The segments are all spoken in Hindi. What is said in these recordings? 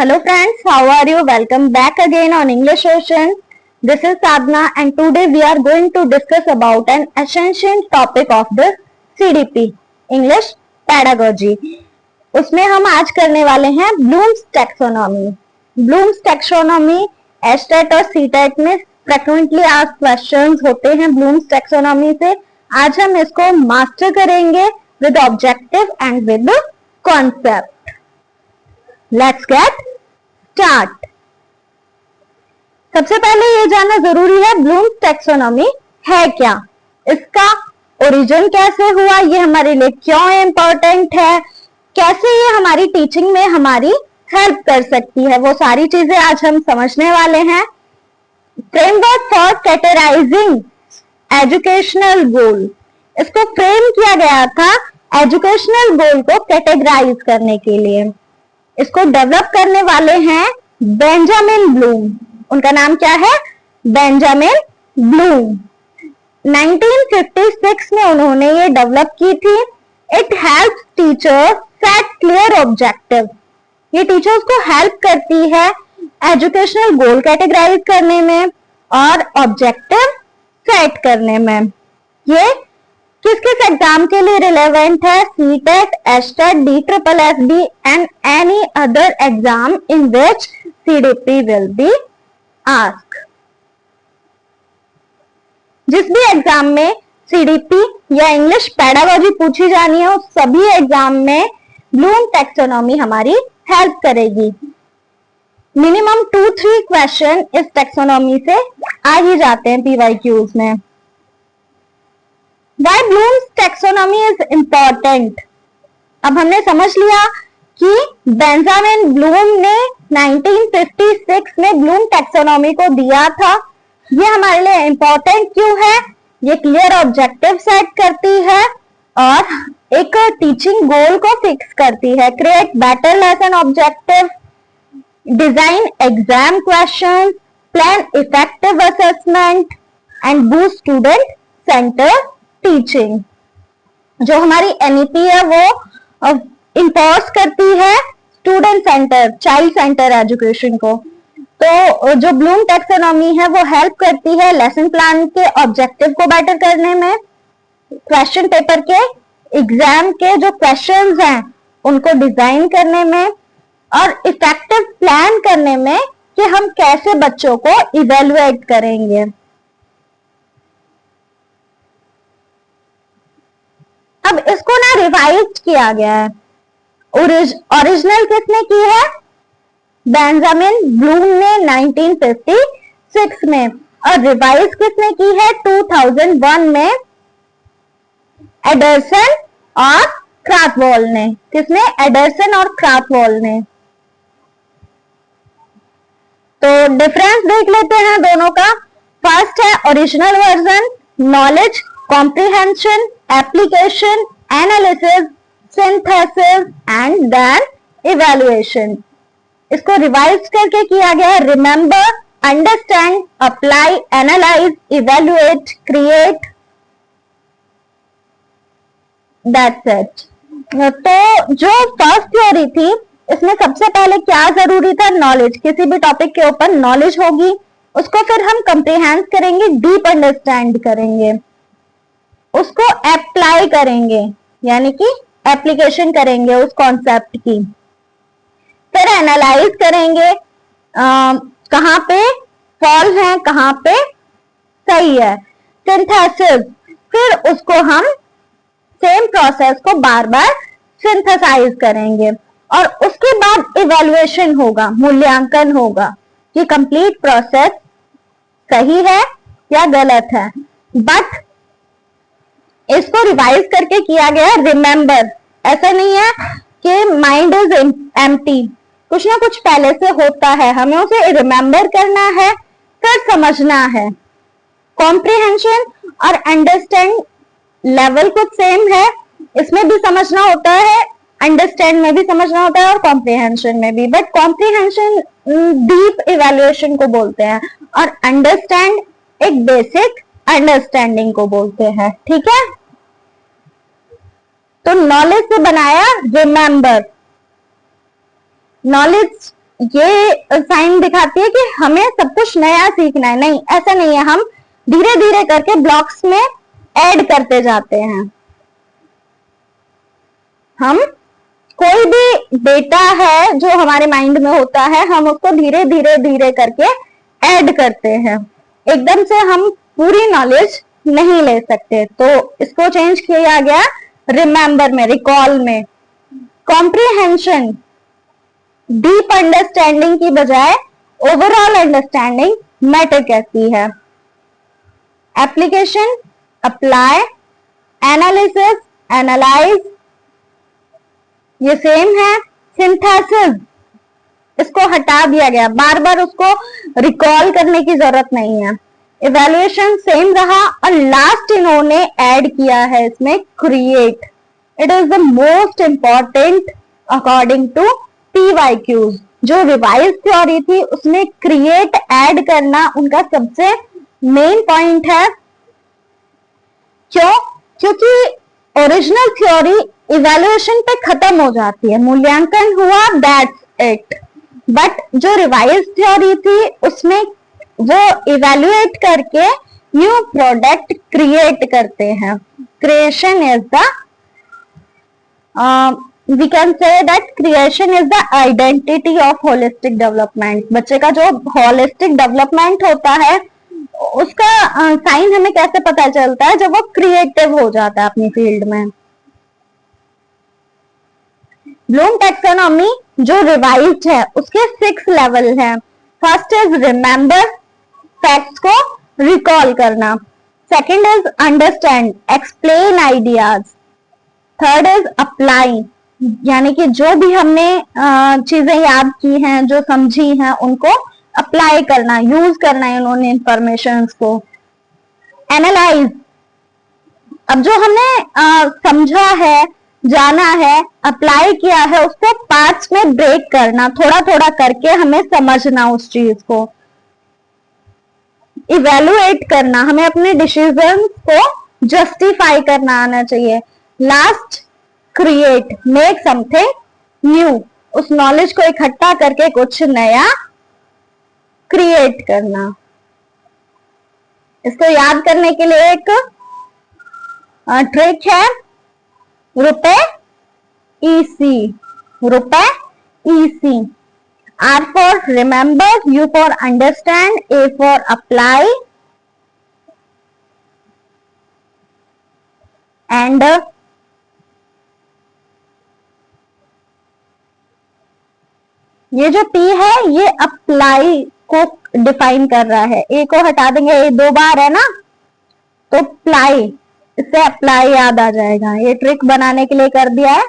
Hello friends, how are you? Welcome back again on English Ocean. This is Sadhna and today we are going to discuss about an essential topic of the CDP, English Pedagogy. उसमें हम आज करने वाले हैं ब्लूम्स टैक्सोनॉमी. ब्लूम्स टैक्सोनॉमी एस्टेट और सीटेट में फ्रिक्वेंटली आस्क्ड क्वेश्चंस होते हैं ब्लूम्स टैक्सोनॉमी से. आज हम इसको मास्टर करेंगे with objective and with concept. Let's get start. सबसे पहले ये जानना जरूरी है ब्लूम्स टैक्सोनॉमी है क्या, इसका ओरिजिन कैसे हुआ, ये हमारे लिए क्यों इंपॉर्टेंट है, कैसे ये हमारी टीचिंग में हमारी हेल्प कर सकती है, वो सारी चीजें आज हम समझने वाले हैं. फ्रेमवर्क फॉर कैटेगराइजिंग एजुकेशनल गोल, इसको फ्रेम किया गया था एजुकेशनल गोल को कैटेगराइज करने के लिए. इसको डेवलप करने वाले हैं बेंजामिन ब्लूम. उनका नाम क्या है? Benjamin Bloom. 1956 में उन्होंने ये डेवलप की थी. It helps teachers set clear objective. ये टीचर्स को हेल्प करती है एजुकेशनल गोल कैटेगराइज करने में और ऑब्जेक्टिव सेट करने में. ये किस किस एग्जाम के लिए रिलेवेंट है? CTET, estate, DSSB and any other exam in which CDP will be asked. जिस भी एग्जाम में CDP या इंग्लिश पेडागोजी पूछी जानी है उस सभी एग्जाम में ब्लूम टैक्सोनॉमी हमारी हेल्प करेगी. मिनिमम 2-3 क्वेश्चन इस टैक्सोनॉमी से आ ही जाते हैं PYQs में. Why Bloom's taxonomy is important? अब हमने समझ लिया कि बेंजामिन ब्लूम ने 1956 में ब्लूम टैक्सोनॉमी को दिया था. ये हमारे लिए इंपॉर्टेंट क्यों है? ये क्लियर ऑब्जेक्टिव सेट करती है और एक टीचिंग गोल को फिक्स करती है. Create better lesson objective, design exam questions, plan effective assessment and boost student centre teaching. जो हमारी NEP है वो इंफोर्स करती है student centre, child centre education को. तो जो ब्लूम टैक्सोनॉमी है वो हेल्प करती है लेसन प्लान के ऑब्जेक्टिव को बेटर करने में, क्वेश्चन पेपर के एग्जाम के जो क्वेश्चंस हैं उनको डिजाइन करने में और इफेक्टिव प्लान करने में कि हम कैसे बच्चों को इवेलुएट करेंगे. अब इसको ना रिवाइज किया गया है. ओरिजिनल किसने की है? बेंजामिन ब्लूम ने 1956 में. और रिवाइज किसने की है? 2001 में एडरसन और क्राथवॉल ने. किसने? एडरसन और क्राथवॉल ने. तो डिफरेंस देख लेते हैं दोनों का. फर्स्ट है original version, knowledge, comprehension, application, analysis, synthesis and then evaluation. इसको रिवाइज करके किया गया है remember, understand, apply, analyse, evaluate, create. That's it. तो जो फर्स्ट थ्योरी थी इसमें सबसे पहले क्या जरूरी था? नॉलेज. किसी भी टॉपिक के ऊपर नॉलेज होगी, उसको फिर हम कंप्रीहेंस करेंगे, डीप अंडरस्टैंड करेंगे, उसको अप्लाई करेंगे यानी कि एप्लीकेशन करेंगे उस कॉन्सेप्ट की. फिर एनालाइज करेंगे कहां पे फॉल है, कहां पे सही है. सिंथेसिस, फिर उसको हम सेम प्रोसेस को बार बार सिंथेसाइज करेंगे और उसके बाद इवैल्यूएशन होगा, मूल्यांकन होगा कि कंप्लीट प्रोसेस सही है या गलत है. बट इसको रिवाइज करके किया गया रिमेंबर. ऐसा नहीं है कि माइंड इज एम्प्टी, कुछ ना कुछ पहले से होता है, हमें उसे रिमेंबर करना है, फिर समझना है. कॉम्प्रिहेंशन और अंडरस्टैंड लेवल कुछ सेम है, इसमें भी समझना होता है, अंडरस्टैंड में भी समझना होता है और कॉम्प्रिहेंशन में भी. बट कॉम्प्रिहेंशन डीप इवैल्यूएशन को बोलते हैं और अंडरस्टैंड एक बेसिक अंडरस्टैंडिंग को बोलते हैं. ठीक है. तो नॉलेज से बनाया रिमेंबर. नॉलेज ये साइन दिखाती है कि हमें सब कुछ नया सीखना है। नहीं, ऐसा नहीं है, हम धीरे धीरे करके ब्लॉक्स में ऐड करते जाते हैं। हम कोई भी डेटा है जो हमारे माइंड में होता है, हम उसको धीरे धीरे धीरे करके ऐड करते हैं। एकदम से हम पूरी नॉलेज नहीं ले सकते, तो इसको चेंज किया गया रिमेंबर में, रिकॉल में। कॉम्प्रिहेंशन, डीप अंडरस्टैंडिंग की बजाय ओवरऑल अंडरस्टैंडिंग मैटर करती है। एप्लीकेशन, अप्लाई, एनालिसिस, एनालाइज, ये सेम है। सिंथेसिस, इसको हटा दिया गया, बार बार उसको रिकॉल करने की जरूरत नहीं है। इवैल्यूएशन सेम रहा, और लास्ट इन्होंने ऐड किया है इसमें create. It is the most important according to PYQs। जो रिवाइज थ्योरी थी उसमें क्रिएट ऐड करना उनका सबसे मेन पॉइंट है। क्यों? क्योंकि ओरिजिनल थ्योरी इवैल्यूएशन पे खत्म हो जाती है, मूल्यांकन हुआ, दैट्स इट। बट जो रिवाइज थ्योरी थी उसमें वो इवैल्यूएट करके न्यू प्रोडक्ट क्रिएट करते हैं। Creation is the we can say that creation is the identity of holistic development। बच्चे का जो holistic development होता है उसका साइन हमें कैसे पता चलता है? जब वो क्रिएटिव हो जाता है अपनी फील्ड में। ब्लूम टैक्सोनॉमी जो रिवाइज्ड है उसके 6 लेवल हैं। फर्स्ट इज रिमेंबर, फैक्ट्स को रिकॉल करना। Second is understand, explain ideas. Third is apply, यानी कि जो भी हमने चीजें याद की हैं, जो समझी हैं, उनको अप्लाई करना, यूज करना है उन्होंने इंफॉर्मेशन को। एनालाइज, अब जो हमने समझा है, जाना है, अप्लाई किया है, उसको पार्ट्स में ब्रेक करना, थोड़ा थोड़ा करके हमें समझना उस चीज को। इवेलुएट करना, हमें अपने डिसीजन को जस्टिफाई करना आना चाहिए। Last, create, make something new, उस नॉलेज को इकट्ठा करके कुछ नया क्रिएट करना। इसको याद करने के लिए एक ट्रिक है, रुपए EC, रुपए EC। R for remember, U for understand, A for apply, and ये जो P है ये अप्लाई को डिफाइन कर रहा है। ए को हटा देंगे, ए 2 बार है ना, तो प्लाई, इससे अप्लाई याद आ जाएगा। ये ट्रिक बनाने के लिए कर दिया है।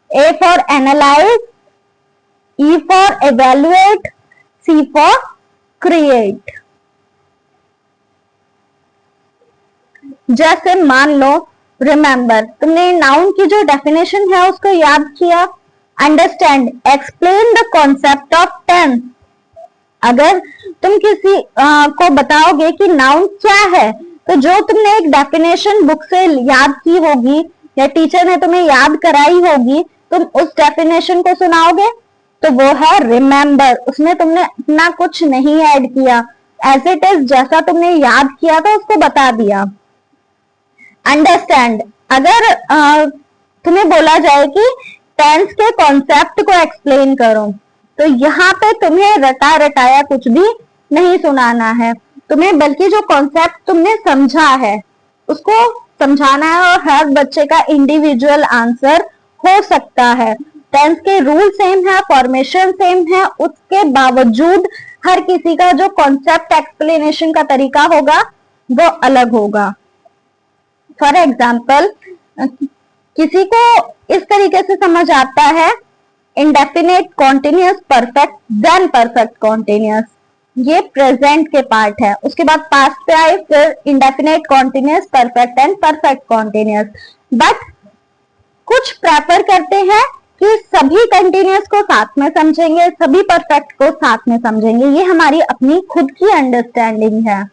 A for analyse, E for evaluate, C for create. जैसे मान लो रिमेंबर, तुमने नाउन की जो डेफिनेशन है उसको याद किया। Understand, explain the concept of tense. अगर तुम किसी को बताओगे कि नाउन क्या है, तो जो तुमने एक डेफिनेशन बुक से याद की होगी या टीचर ने तुम्हें याद कराई होगी, तुम उस डेफिनेशन को सुनाओगे, तो वो है रिमेंबर। उसमें तुमने इतना कुछ नहीं ऐड किया, एज इट इज जैसा तुमने याद किया था उसको बता दिया। अंडरस्टैंड, अगर तुम्हें बोला जाए कि टेंस के कॉन्सेप्ट को एक्सप्लेन करो, तो यहाँ पे तुम्हें रटा रटाया कुछ भी नहीं सुनाना है तुम्हें, बल्कि जो कॉन्सेप्ट तुमने समझा है उसको समझाना है। और हर बच्चे का इंडिविजुअल आंसर हो सकता है। टेंस के रूल सेम है, फॉर्मेशन सेम है, उसके बावजूद हर किसी का जो कॉन्सेप्ट एक्सप्लेनेशन का तरीका होगा वो अलग होगा। फॉर एग्जाम्पल, किसी को इस तरीके से समझ आता है indefinite continuous perfect then perfect continuous, ये प्रेजेंट के पार्ट है। उसके बाद पास्ट पे आए, फिर indefinite continuous, perfect and perfect continuous. But कुछ प्रेफर करते हैं कि सभी कंटिन्यूअस को साथ में समझेंगे, सभी परफेक्ट को साथ में समझेंगे। ये हमारी अपनी खुद की अंडरस्टैंडिंग है।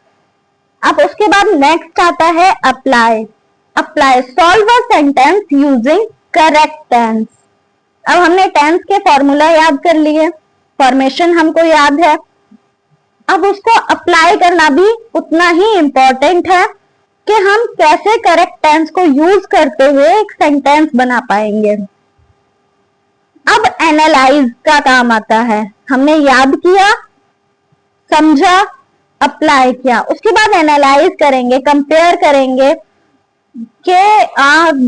अब उसके बाद नेक्स्ट आता है apply. Apply, solve a sentence using correct tense. अब हमने टेंस के फॉर्मूला याद कर लिए, फॉर्मेशन हमको याद है, अब उसको अप्लाई करना भी उतना ही इंपॉर्टेंट है कि हम कैसे करेक्ट टेंस को यूज करते हुए एक सेंटेंस बना पाएंगे। अब एनालाइज का काम आता है, हमने याद किया, समझा, अप्लाई किया, उसके बाद एनालाइज करेंगे, कंपेयर करेंगे कि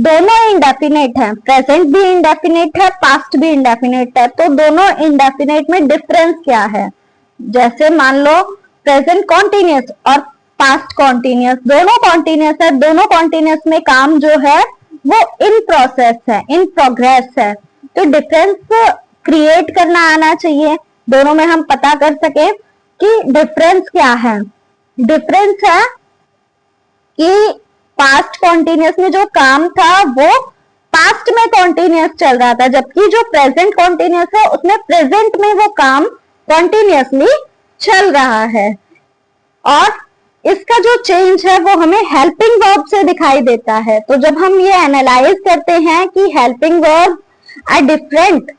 दोनों इंडेफिनेट है, प्रेजेंट भी इंडेफिनेट है, पास्ट भी इंडेफिनेट है, तो दोनों इंडेफिनेट में डिफरेंस क्या है। जैसे मान लो प्रेजेंट कॉन्टिन्यूस और पास्ट कॉन्टिन्यूस दोनों कॉन्टिन्यूस है, दोनों कॉन्टिन्यूस में काम जो है वो इन प्रोसेस है, इन प्रोग्रेस है, तो डिफरेंस क्रिएट करना आना चाहिए, दोनों में हम पता कर सके कि डिफरेंस क्या है। डिफरेंस है कि पास्ट कॉन्टिन्यूस में जो काम था वो पास्ट में कॉन्टिन्यूस चल रहा था, जबकि जो प्रेजेंट कॉन्टिन्यूस है उसमें प्रेजेंट में वो काम कॉन्टिन्यूसली चल रहा है। और इसका जो चेंज है वो हमें हेल्पिंग वर्ब से दिखाई देता है। तो जब हम ये एनालाइज करते हैं कि हेल्पिंग वर्ब आर डिफरेंट,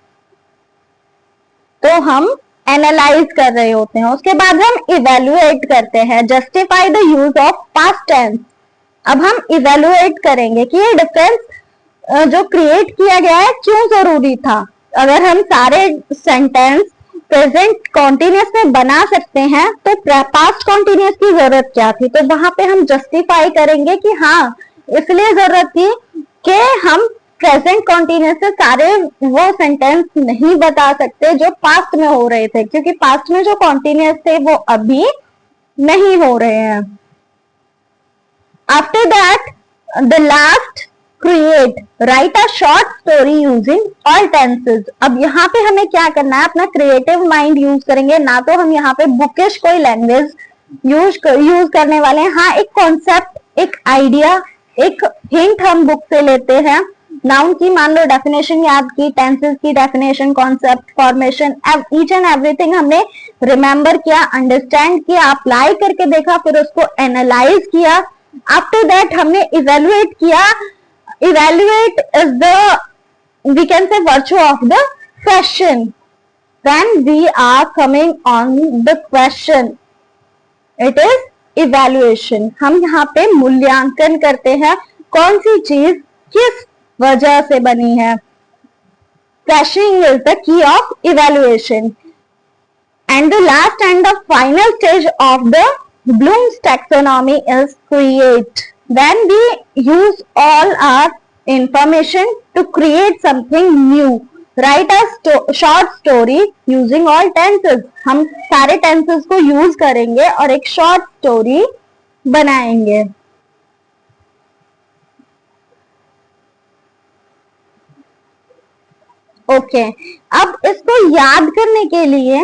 तो हम एनालाइज कर रहे होते हैं। उसके बाद हम इवेल्युएट करते हैं, justify the use of past tense. अब हम इवेल्युएट करेंगे कि ये डिफरेंस जो क्रिएट किया गया है क्यों जरूरी था। अगर हम सारे सेंटेंस प्रेजेंट कॉन्टिन्यूस में बना सकते हैं तो पास्ट कॉन्टिन्यूस की जरूरत क्या थी, तो वहां पे हम जस्टिफाई करेंगे कि हाँ इसलिए जरूरत थी कि हम प्रेजेंट कॉन्टिन्यूस से सारे वो सेंटेंस नहीं बता सकते जो पास्ट में हो रहे थे, क्योंकि पास्ट में जो कॉन्टिन्यूस थे वो अभी नहीं हो रहे हैं। After that the last create, right a short story using all tenses. अब यहाँ पे हमें क्या करना है, अपना क्रिएटिव माइंड यूज करेंगे, ना तो हम यहाँ पे बुकिश कोई लैंग्वेज यूज करने वाले हैं। हाँ, एक कॉन्सेप्ट, एक आइडिया, एक हिंट हम बुक से लेते हैं। नाउन की मान लो डेफिनेशन याद की, टेंसेस की definition, concept, formation, each and everything हमने रिमेंबर किया, अंडरस्टैंड किया, अप्लाई करके देखा, फिर उसको एनालाइज किया। आफ्टर दैट हमने इवेल्युएट किया। Evaluate is we can say virtue of the question. When we are coming on the question, it is evaluation. हम यहाँ पे मूल्यांकन करते हैं कौन सी चीज किस वजह से बनी है। Questioning is the key of evaluation. And the last and the final stage of the Bloom's taxonomy is create. When we use all our information to create something new, write a short story using all tenses. हम सारे tenses को use करेंगे और एक short story बनाएंगे। ओके, अब इसको याद करने के लिए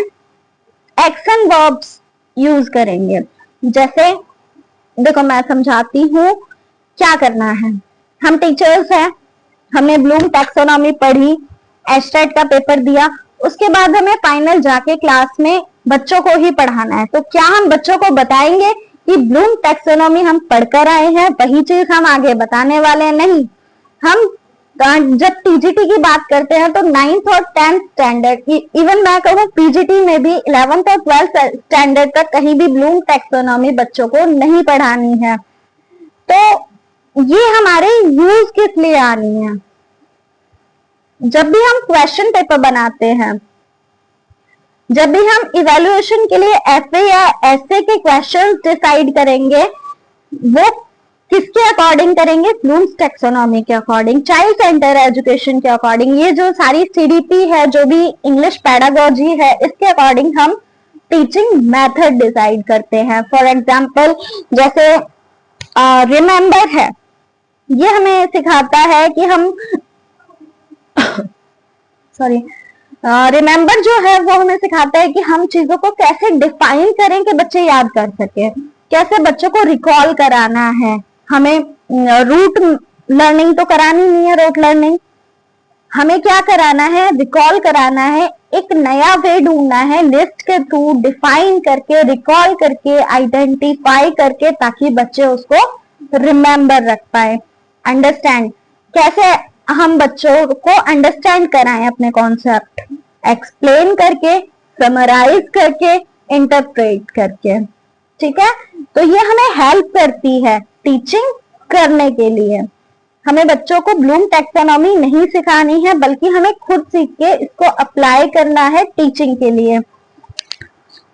एक्शन वर्ब्स यूज करेंगे। जैसे देखो मैं समझाती हूँ क्या करना है। हम टीचर्स हैं, हमने ब्लूम टैक्सोनॉमी पढ़ी, एस्टेट का पेपर दिया, उसके बाद हमें फाइनल जाके क्लास में बच्चों को ही पढ़ाना है। तो क्या हम बच्चों को बताएंगे कि ब्लूम टैक्सोनॉमी हम पढ़कर आए हैं, वही चीज हम आगे बताने वाले हैं? नहीं। हम जब टीजीटी की बात करते हैं तो 9th और 10th स्टैंडर्ड, इवन मैं कहूँ पीजीटी में भी 11th और 12th स्टैंडर्ड तक कहीं भी ब्लूम टैक्सोनॉमी बच्चों को नहीं पढ़ानी है। तो ये हमारे यूज किस लिए आनी है? जब भी हम क्वेश्चन पेपर बनाते हैं, जब भी हम इवेल्युएशन के लिए एफए या एसए के क्वेश्चंस डिसाइड करेंगे, वो किसके अकॉर्डिंग करेंगे? ब्लूम्स टैक्सोनॉमी के अकॉर्डिंग, चाइल्ड सेंटर एजुकेशन के अकॉर्डिंग। ये जो सारी सीडीपी है, जो भी इंग्लिश पेडागोजी है, इसके अकॉर्डिंग हम टीचिंग मेथड डिसाइड करते हैं। फॉर एग्जाम्पल जैसे रिमेंबर है, ये हमें सिखाता है कि हम सॉरी रिमेंबर जो है वो हमें सिखाता है कि हम चीजों को कैसे डिफाइन करें कि बच्चे याद कर सके, कैसे बच्चों को रिकॉल कराना है। हमें रूट लर्निंग तो करानी नहीं है, रूट लर्निंग हमें क्या कराना है? रिकॉल कराना है, एक नया वे ढूंढना है, लिस्ट के थ्रू डिफाइन करके, रिकॉल करके, आइडेंटिफाई करके, ताकि बच्चे उसको रिमेंबर रख पाए। अंडरस्टैंड, कैसे हम बच्चों को अंडरस्टैंड कराएं अपने कॉन्सेप्ट? एक्सप्लेन करके, समराइज करके, इंटरप्रेट करके। ठीक है, तो ये हमें हेल्प करती है टीचिंग करने के लिए। हमें बच्चों को ब्लूम टैक्सोनॉमी नहीं सिखानी है, बल्कि हमें खुद सीख के इसको अप्लाई करना है टीचिंग के लिए।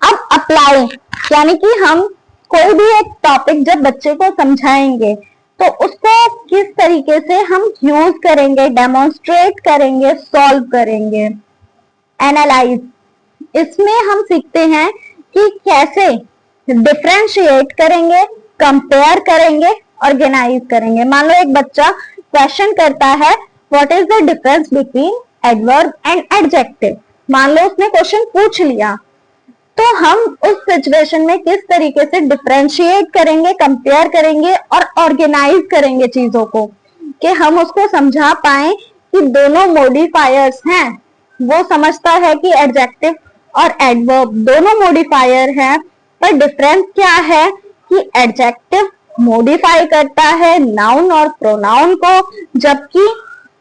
अब अप्लाई यानी कि हम कोई भी एक टॉपिक जब बच्चे को समझाएंगे तो उसको किस तरीके से हम यूज करेंगे, डेमोन्स्ट्रेट करेंगे, सॉल्व करेंगे। एनालाइज, इसमें हम सीखते हैं कि कैसे डिफरेंशिएट करेंगे, कंपेयर करेंगे, ऑर्गेनाइज करेंगे। मान लो एक बच्चा क्वेश्चन करता है what is the difference between adverb and adjective. मान लो उसने क्वेश्चन पूछ लिया, तो हम उस सिचुएशन में किस तरीके से डिफरेंशिएट करेंगे, कंपेयर करेंगे और ऑर्गेनाइज करेंगे चीजों को, कि हम उसको समझा पाए कि दोनों मॉडिफायर्स हैं। वो समझता है कि एडजेक्टिव और एडवर्ब दोनों मॉडिफायर हैं, पर डिफरेंस क्या है कि एडजेक्टिव मॉडिफाई करता है नाउन और प्रोनाउन को, जबकि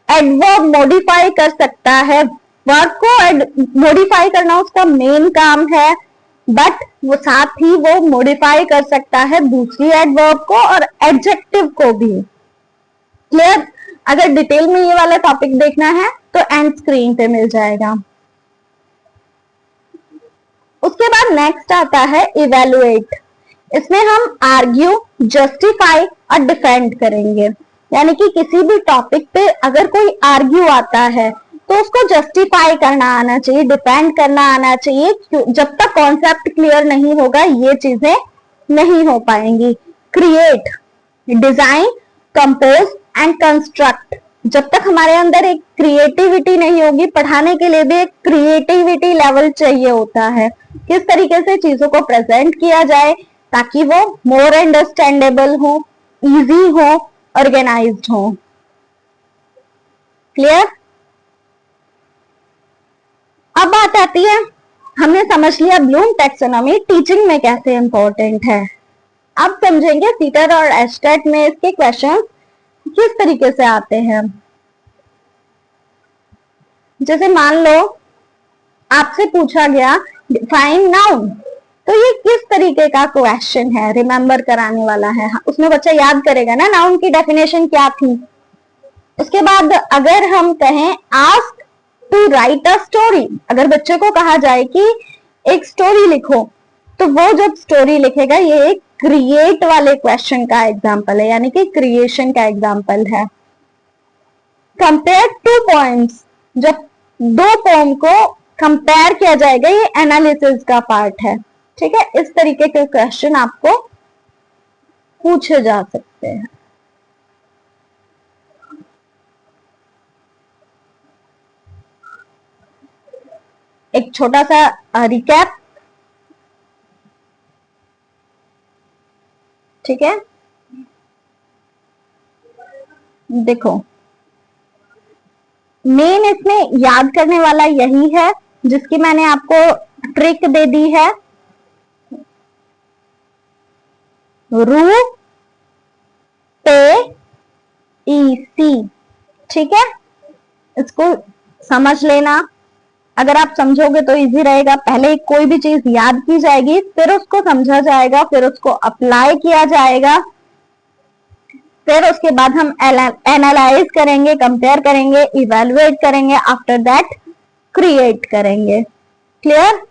एडवर्ब मॉडिफाई कर सकता है वर्ब को। मॉडिफाई करना उसका मेन काम है, बट वो साथ ही वो मॉडिफाई कर सकता है दूसरी एडवर्ब को और एडजेक्टिव को भी। क्लियर? अगर डिटेल में ये वाला टॉपिक देखना है तो एंड स्क्रीन पे मिल जाएगा। उसके बाद नेक्स्ट आता है इवेलुएट। इसमें हम आर्ग्यू, जस्टिफाई और डिफेंड करेंगे। यानी कि किसी भी टॉपिक पे अगर कोई आर्ग्यू आता है तो उसको जस्टिफाई करना आना चाहिए, डिफेंड करना आना चाहिए। जब तक कॉन्सेप्ट क्लियर नहीं होगा ये चीजें नहीं हो पाएंगी। Create, design, compose and construct. जब तक हमारे अंदर एक क्रिएटिविटी नहीं होगी, पढ़ाने के लिए भी एक क्रिएटिविटी लेवल चाहिए होता है, किस तरीके से चीजों को प्रेजेंट किया जाए ताकि वो मोर अंडरस्टैंडेबल हो, इजी हो, ऑर्गेनाइज्ड हो। क्लियर? अब बात आती है, हमने समझ लिया ब्लूम टैक्सोनॉमी टीचिंग में कैसे इंपॉर्टेंट है। अब समझेंगे सीटर और एस्टेट में इसके क्वेश्चन किस तरीके से आते हैं। जैसे मान लो आपसे पूछा गया डिफाइन नाउन, तो ये किस तरीके का क्वेश्चन है, रिमेंबर कराने वाला है। उसमें बच्चा याद करेगा ना नाउन की डेफिनेशन क्या थी। उसके बाद अगर हम कहें ask to write a story, अगर बच्चे को कहा जाए कि एक स्टोरी लिखो, तो वो जब स्टोरी लिखेगा ये एक क्रिएट वाले क्वेश्चन का एग्जाम्पल है, यानी कि क्रिएशन का एग्जाम्पल है। कंपेयर टू पॉइंट्स, जब दो पोम को कंपेयर किया जाएगा, ये एनालिसिस का पार्ट है। ठीक है, इस तरीके के क्वेश्चन आपको पूछे जा सकते हैं। एक छोटा सा रिकैप। ठीक है, देखो मेन इसमें याद करने वाला यही है, जिसकी मैंने आपको ट्रिक दे दी है। रू पे ईसी, ठीक है, इसको समझ लेना। अगर आप समझोगे तो इजी रहेगा। पहले कोई भी चीज याद की जाएगी, फिर उसको समझा जाएगा, फिर उसको अप्लाई किया जाएगा, फिर उसके बाद हम एनालाइज करेंगे, कंपेयर करेंगे, इवेलुएट करेंगे, आफ्टर दैट क्रिएट करेंगे। क्लियर?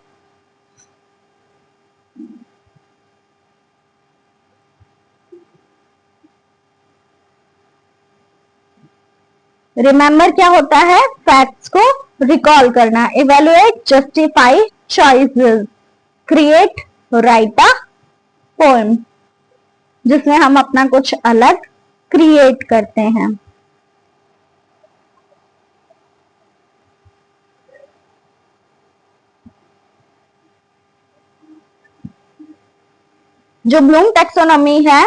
रिमेंबर क्या होता है? फैक्ट्स को रिकॉल करना। Evaluate, justify choices, create, right a poem, जिसमें हम अपना कुछ अलग क्रिएट करते हैं। जो ब्लूम टैक्सोनॉमी है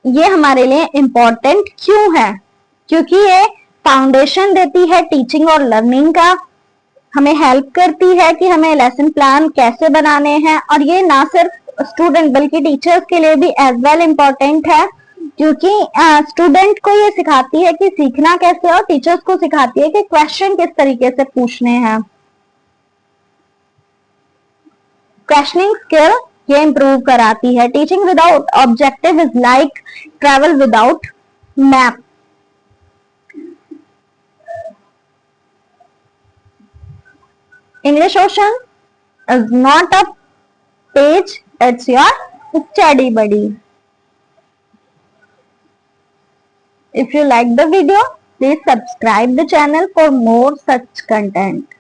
ये हमारे लिए इंपॉर्टेंट क्यों है? क्योंकि ये फाउंडेशन देती है टीचिंग और लर्निंग का, हमें हेल्प करती है कि हमें लेसन प्लान कैसे बनाने हैं, और ये ना सिर्फ स्टूडेंट बल्कि टीचर्स के लिए भी एज वेल इम्पोर्टेंट है, क्योंकि स्टूडेंट को ये सिखाती है कि सीखना कैसे, और टीचर्स को सिखाती है कि क्वेश्चन किस तरीके से पूछने हैं। क्वेश्चनिंग स्किल ये इंप्रूव कराती है. Teaching without objective is like travel without map. English Ocean is not a page, it's your study buddy. If you like the video, please subscribe the channel for more such content.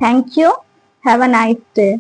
Thank you. Have a nice day.